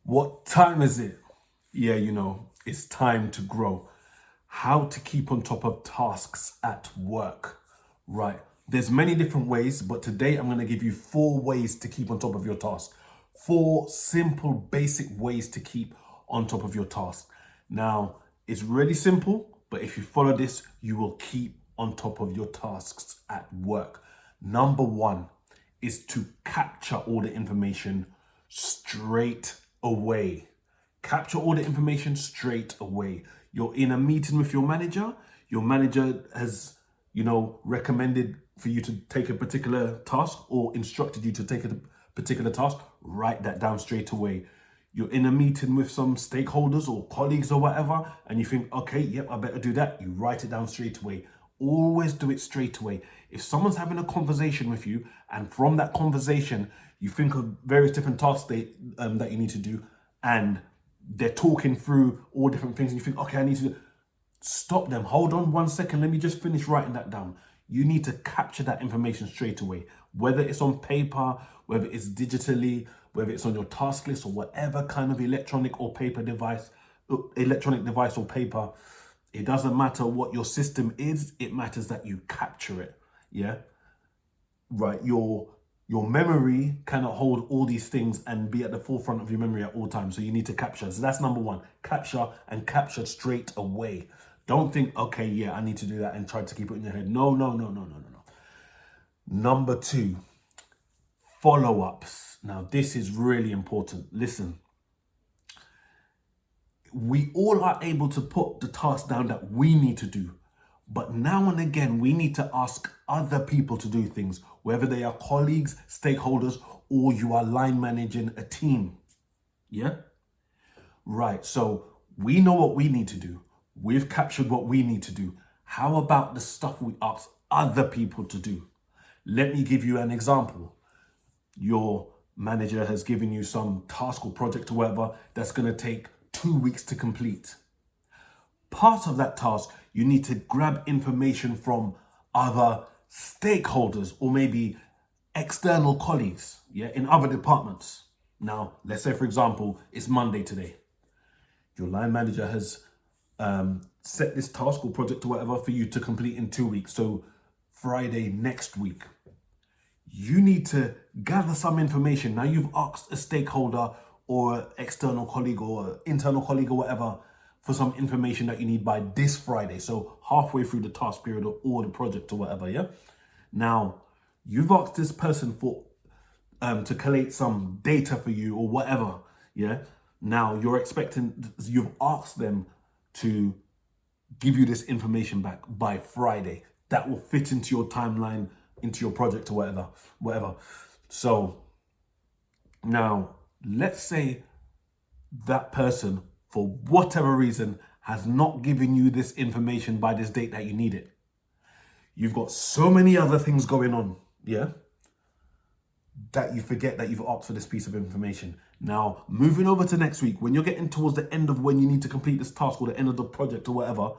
What time is it? Yeah, it's time to grow. How to keep on top of tasks at work. Right. There's many different ways, but today I'm going to give you 4 ways to keep on top of your task. 4 simple, basic ways to keep on top of your task. Now, it's really simple, but if you follow this, you will keep on top of your tasks at work. Number 1 is to capture all the information straight away. Capture all the information straight away. You're in a meeting with your manager has, recommended for you to take a particular task or instructed you to take a particular task, write that down straight away. You're in a meeting with some stakeholders or colleagues or whatever, and you think, okay, yep, I better do that. You write it down straight away. Always do it straight away. If someone's having a conversation with you, and from that conversation, you think of various different tasks that you need to do, and they're talking through all different things, and you think, okay, I need to stop them. Hold on 1 second. Let me just finish writing that down. You need to capture that information straight away, whether it's on paper, whether it's digitally, whether it's on your task list or whatever kind of electronic device or paper. It doesn't matter what your system is. It matters that you capture it. Yeah. Right. Your memory cannot hold all these things and be at the forefront of your memory at all times. So you need to capture. So that's number 1. Capture, and capture straight away. Don't think, okay, yeah, I need to do that and try to keep it in your head. No, no, no, no, no, no, no. Number 2, follow-ups. Now, this is really important. Listen, we all are able to put the task down that we need to do. But now and again, we need to ask other people to do things, whether they are colleagues, stakeholders, or you are line managing a team. Yeah? Right. So we know what we need to do. We've captured what we need to do. How about the stuff we ask other people to do? Let me give you an example. Your manager has given you some task or project or whatever that's going to take 2 weeks to complete. Part of that task, you need to grab information from other stakeholders or maybe external colleagues, in other departments. Now, let's say, for example, it's Monday today. Your line manager has set this task or project or whatever for you to complete in 2 weeks. So Friday next week, you need to gather some information. Now you've asked a stakeholder or external colleague or internal colleague or whatever for some information that you need by this Friday. So halfway through the task period or the project or whatever, yeah? Now, you've asked this person for to collate some data for you or whatever, yeah? Now, you've asked them to give you this information back by Friday. That will fit into your timeline, into your project or whatever. So now, let's say that person, for whatever reason, has not given you this information by this date that you need it. You've got so many other things going on, yeah, that you forget that you've asked for this piece of information. Now, moving over to next week, when you're getting towards the end of when you need to complete this task or the end of the project or whatever,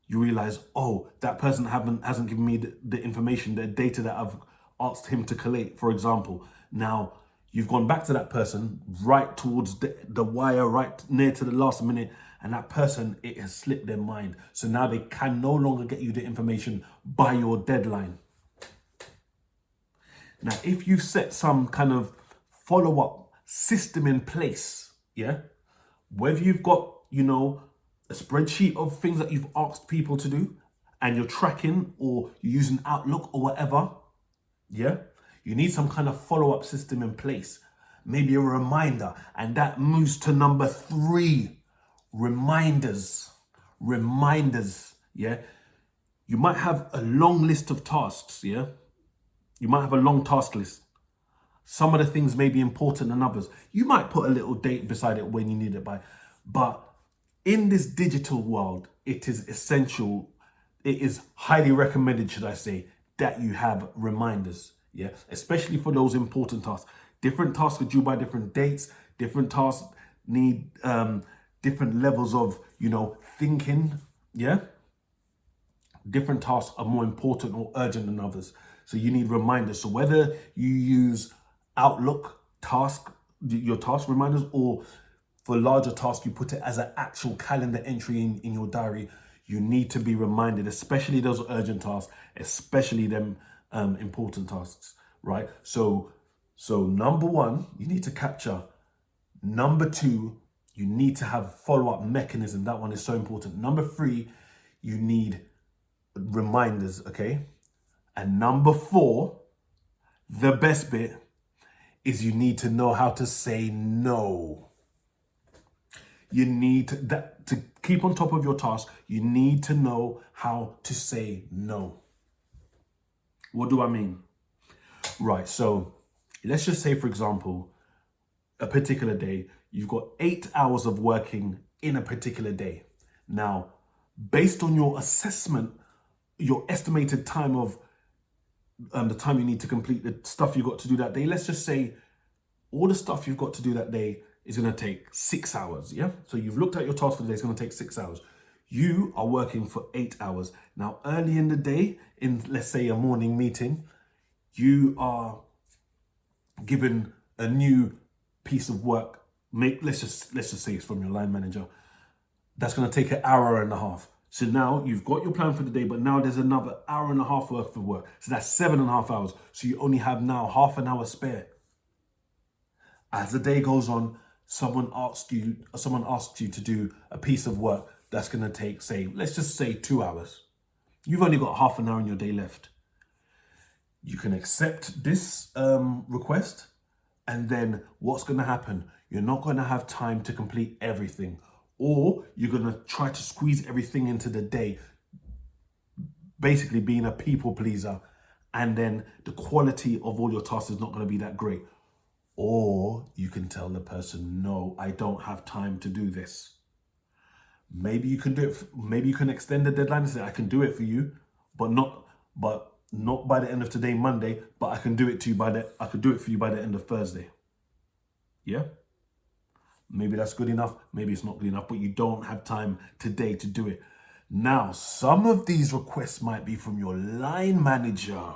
you realize, oh, that person hasn't given me the information, the data that I've asked him to collate, for example. Now, you've gone back to that person right towards the wire, right near to the last minute, and that person, it has slipped their mind. So now they can no longer get you the information by your deadline. Now, if you've set some kind of follow-up system in place, yeah, whether you've got, a spreadsheet of things that you've asked people to do and you're tracking or you're using Outlook or whatever, yeah, you need some kind of follow-up system in place, maybe a reminder. And that moves to number 3, reminders, yeah. You might have a long list of tasks, yeah. You might have a long task list. Some of the things may be important than others. You might put a little date beside it when you need it by. But in this digital world, it is essential, it is highly recommended, should I say, that you have reminders, yeah? Especially for those important tasks. Different tasks are due by different dates. Different tasks need different levels of, thinking, yeah? Different tasks are more important or urgent than others. So you need reminders. So whether you use Outlook your task reminders, or For larger tasks, you put it as an actual calendar entry in your diary. You need to be reminded, especially those urgent tasks, especially them important tasks, right? So number one, you need to capture. Number two, you need to have follow-up mechanism. That one is so important. Number three, you need reminders, okay? And number four, the best bit, is you need to know how to say no. You need to keep on top of your task. You need to know how to say no. What do I mean? Right, so let's just say, for example, a particular day, you've got 8 hours of working in a particular day. Now, based on your assessment, your estimated time of the time you need to complete the stuff you've got to do that day, let's just say all the stuff you've got to do that day is going to take 6 hours, yeah? So you've looked at your task for the day, it's going to take 6 hours. You are working for 8 hours. Now, early in the day, in let's say a morning meeting, you are given a new piece of work. Let's just say it's from your line manager. That's going to take an hour and a half. So now you've got your plan for the day, but now there's another hour and a half worth of work. So that's 7.5 hours. So you only have now half an hour spare. As the day goes on, someone asks you to do a piece of work that's going to take, say, let's just say 2 hours. You've only got half an hour in your day left. You can accept this request, and then what's going to happen? You're not going to have time to complete everything, or you're going to try to squeeze everything into the day, basically being a people pleaser, and then the quality of all your tasks is not going to be that great. Or you can tell the person, no, I don't have time to do this. Maybe you can do it. Maybe you can extend the deadline and say, I can do it for you, but not by the end of today, Monday, but I can do it for you by the end of Thursday. Yeah? Maybe that's good enough. Maybe it's not good enough, but you don't have time today to do it. Now, some of these requests might be from your line manager.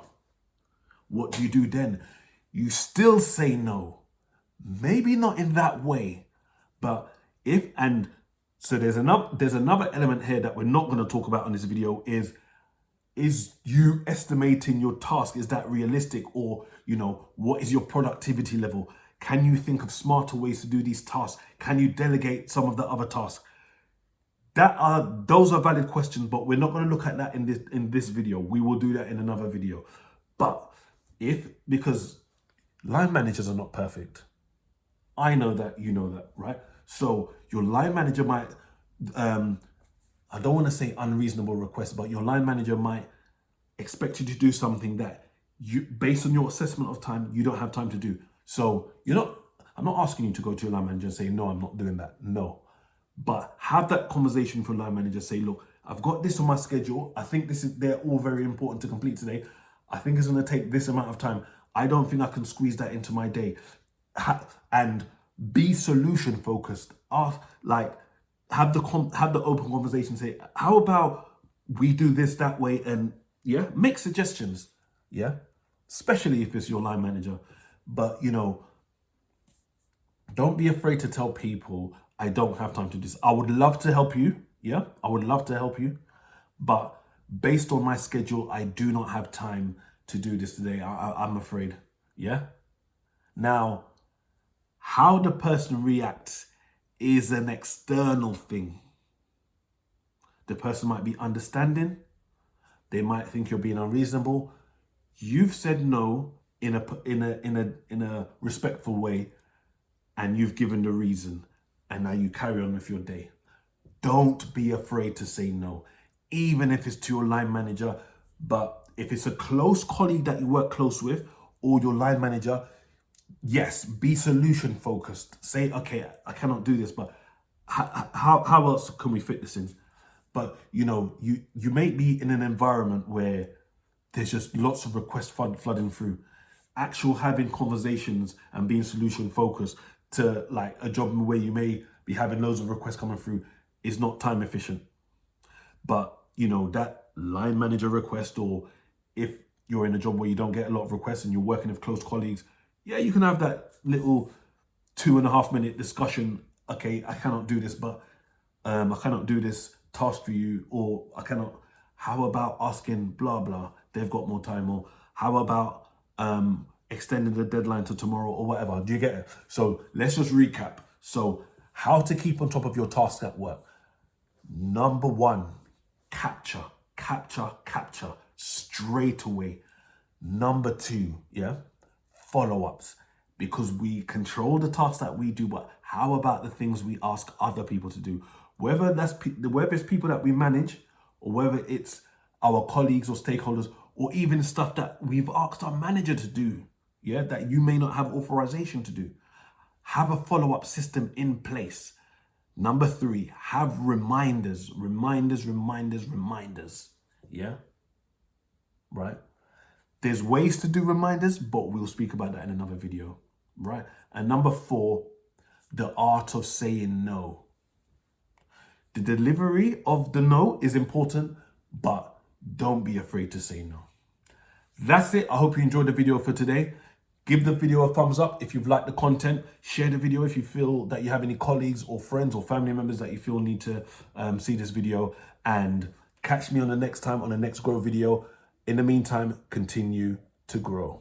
What do you do then? You still say no. Maybe not in that way, but so there's another element here that we're not going to talk about on this video is you estimating your task? Is that realistic? Or, what is your productivity level? Can you think of smarter ways to do these tasks? Can you delegate some of the other tasks? Those are valid questions, but we're not going to look at that in this video. We will do that in another video. But because line managers are not perfect. I know that, you know that, right? So your line manager might, I don't want to say unreasonable request, but your line manager might expect you to do something that based on your assessment of time, you don't have time to do. So I'm not asking you to go to your line manager and say, no, I'm not doing that. No. But have that conversation with your line manager. Say, look, I've got this on my schedule. I think they're all very important to complete today. I think it's going to take this amount of time. I don't think I can squeeze that into my day. And be solution focused. Have the open conversation. Say, how about we do this that way? And make suggestions. Yeah, especially if it's your line manager. But don't be afraid to tell people, I don't have time to do this. I would love to help you. Yeah, I would love to help you. But based on my schedule, I do not have time to do this today. I'm afraid. Yeah. Now, how the person reacts is an external thing. The person might be understanding. They might think you're being unreasonable. You've said no in a respectful way, and you've given the reason, and now you carry on with your day. Don't be afraid to say no, even if it's to your line manager. But if it's a close colleague that you work close with, or your line manager, yes, be solution focused. Say, okay, I cannot do this, but how else can we fit this in? But you may be in an environment where there's just lots of requests flooding through. Actual having conversations and being solution focused to like a job where you may be having loads of requests coming through is not time efficient. But that line manager request, or if you're in a job where you don't get a lot of requests and you're working with close colleagues, you can have that little 2.5 minute discussion okay, I cannot do this, but I cannot do this task for you, or I cannot. How about asking blah blah? They've got more time, or how about extending the deadline to tomorrow or whatever? Do you get it? So let's just recap. So how to keep on top of your tasks at work? Number one, capture straight away. Number two, yeah, follow-ups, because we control the tasks that we do, but how about the things we ask other people to do? Whether it's people that we manage, or whether it's our colleagues or stakeholders, or even stuff that we've asked our manager to do, yeah, that you may not have authorization to do. Have a follow-up system in place. Number three, have reminders. Yeah, right? There's ways to do reminders, but we'll speak about that in another video, right? And number four, the art of saying no. The delivery of the no is important, but don't be afraid to say no. That's it. I hope you enjoyed the video for today. Give the video a thumbs up if you've liked the content. Share the video if you feel that you have any colleagues or friends or family members that you feel need to see this video. And catch me on the next time on the next Grow video. In the meantime, continue to grow.